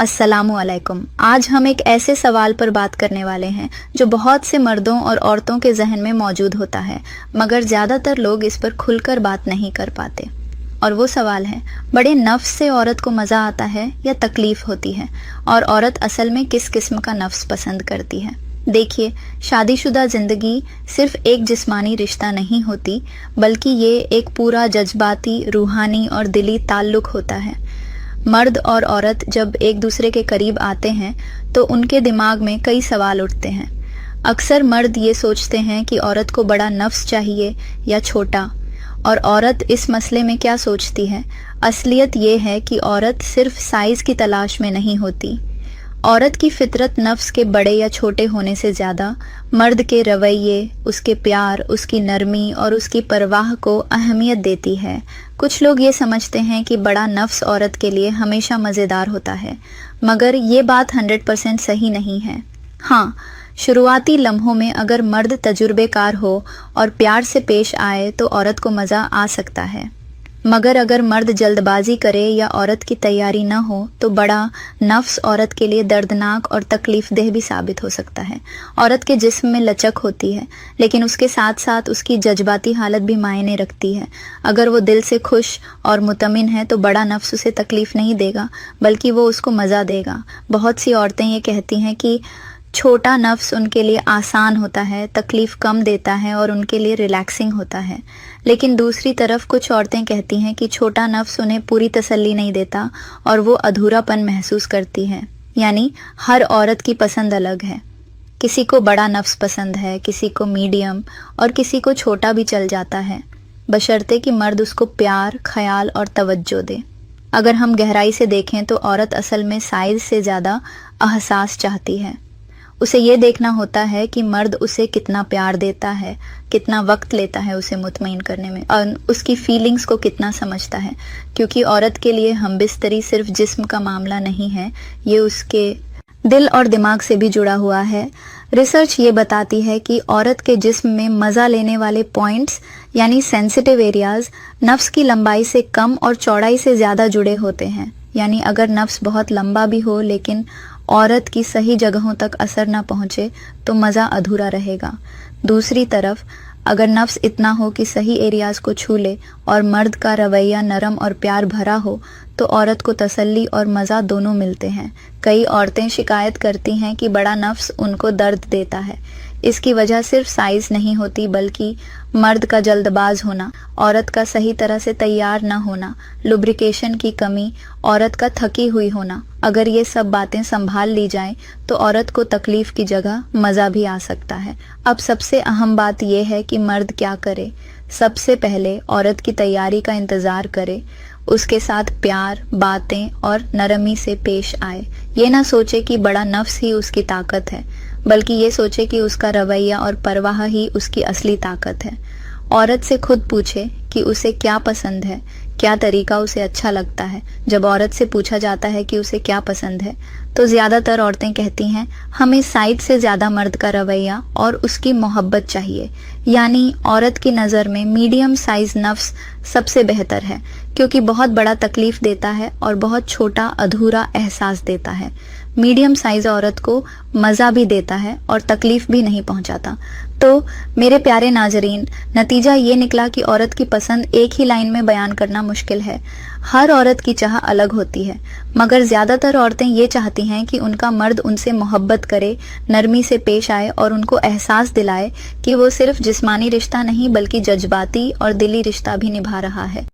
अस्सलामु अलैकुम। आज हम एक ऐसे सवाल पर बात करने वाले हैं जो बहुत से मर्दों और औरतों के जहन में मौजूद होता है, मगर ज़्यादातर लोग इस पर खुलकर बात नहीं कर पाते। और वो सवाल है, बड़े नफ्स से औरत को मज़ा आता है या तकलीफ़ होती है, और औरत असल में किस किस्म का नफ्स पसंद करती है। देखिए, शादीशुदा ज़िंदगी सिर्फ एक जिस्मानी रिश्ता नहीं होती, बल्कि ये एक पूरा जज्बाती, रूहानी और दिली ताल्लुक़ होता है। मर्द और औरत जब एक दूसरे के करीब आते हैं तो उनके दिमाग में कई सवाल उठते हैं। अक्सर मर्द ये सोचते हैं कि औरत को बड़ा नफ्स चाहिए या छोटा, और औरत इस मसले में क्या सोचती है। असलियत ये है कि औरत सिर्फ साइज़ की तलाश में नहीं होती। औरत की फितरत नफ्स के बड़े या छोटे होने से ज़्यादा मर्द के रवैये, उसके प्यार, उसकी नरमी और उसकी परवाह को अहमियत देती है। कुछ लोग ये समझते हैं कि बड़ा नफ्स औरत के लिए हमेशा मज़ेदार होता है, मगर ये बात 100% सही नहीं है। हाँ, शुरुआती लम्हों में अगर मर्द तजुर्बेकार हो और प्यार से पेश आए तो औरत को मज़ा आ सकता है, मगर अगर मर्द जल्दबाजी करे या औरत की तैयारी न हो तो बड़ा नफ्स औरत के लिए दर्दनाक और तकलीफ़देह भी साबित हो सकता है। औरत के जिस्म में लचक होती है, लेकिन उसके साथ साथ उसकी जज्बाती हालत भी मायने रखती है। अगर वो दिल से खुश और मुतमिन है तो बड़ा नफ्स उसे तकलीफ़ नहीं देगा, बल्कि वो उसको मज़ा देगा। बहुत सी औरतें ये कहती हैं कि छोटा नफ्स उनके लिए आसान होता है, तकलीफ़ कम देता है और उनके लिए रिलैक्सिंग होता है। लेकिन दूसरी तरफ कुछ औरतें कहती हैं कि छोटा नफ्स उन्हें पूरी तसल्ली नहीं देता और वो अधूरापन महसूस करती हैं। यानी हर औरत की पसंद अलग है। किसी को बड़ा नफ्स पसंद है, किसी को मीडियम और किसी को छोटा भी चल जाता है, बशर्ते कि मर्द उसको प्यार, ख्याल और तवज्जो दे। अगर हम गहराई से देखें तो औरत असल में साइज़ से ज़्यादा एहसास चाहती है। उसे ये देखना होता है कि मर्द उसे कितना प्यार देता है, कितना वक्त लेता है उसे मुतमईन करने में, और उसकी फीलिंग्स को कितना समझता है। क्योंकि औरत के लिए हमबिस्तरी सिर्फ जिस्म का मामला नहीं है, ये उसके दिल और दिमाग से भी जुड़ा हुआ है। रिसर्च ये बताती है कि औरत के जिस्म में मज़ा लेने वाले पॉइंट्स यानी सेंसिटिव एरियाज नफ्स की लंबाई से कम और चौड़ाई से ज़्यादा जुड़े होते हैं। यानी अगर नफ्स बहुत लंबा भी हो लेकिन औरत की सही जगहों तक असर न पहुँचे तो मज़ा अधूरा रहेगा। दूसरी तरफ अगर नफ्स इतना हो कि सही एरियाज़ को छू ले और मर्द का रवैया नरम और प्यार भरा हो तो औरत को तसल्ली और मज़ा दोनों मिलते हैं। कई औरतें शिकायत करती हैं कि बड़ा नफ्स उनको दर्द देता है। इसकी वजह सिर्फ साइज़ नहीं होती, बल्कि मर्द का जल्दबाज होना, औरत का सही तरह से तैयार न होना, लुब्रिकेशन की कमी, औरत का थकी हुई होना। अगर ये सब बातें संभाल ली जाएं तो औरत को तकलीफ़ की जगह मज़ा भी आ सकता है। अब सबसे अहम बात यह है कि मर्द क्या करे। सबसे पहले औरत की तैयारी का इंतज़ार करे, उसके साथ प्यार, बातें और नरमी से पेश आए। ये ना सोचे कि बड़ा नफ्स ही उसकी ताकत है, बल्कि ये सोचे कि उसका रवैया और परवाह ही उसकी असली ताकत है। औरत से खुद पूछे कि उसे क्या पसंद है, क्या तरीका उसे अच्छा लगता है। जब औरत से पूछा जाता है कि उसे क्या पसंद है तो ज़्यादातर औरतें कहती हैं, हमें साइज़ से ज़्यादा मर्द का रवैया और उसकी मोहब्बत चाहिए। यानी औरत की नज़र में मीडियम साइज़ नफ्स सबसे बेहतर है, क्योंकि बहुत बड़ा तकलीफ़ देता है और बहुत छोटा अधूरा एहसास देता है। मीडियम साइज़ औरत को मज़ा भी देता है और तकलीफ़ भी नहीं पहुंचाता। तो मेरे प्यारे नाजरीन, नतीजा ये निकला कि औरत की पसंद एक ही लाइन में बयान करना मुश्किल है। हर औरत की चाह अलग होती है, मगर ज़्यादातर औरतें ये चाहती हैं कि उनका मर्द उनसे मोहब्बत करे, नरमी से पेश आए और उनको एहसास दिलाए कि वो सिर्फ जिस्मानी रिश्ता नहीं बल्कि जज्बाती और दिली रिश्ता भी निभा रहा है।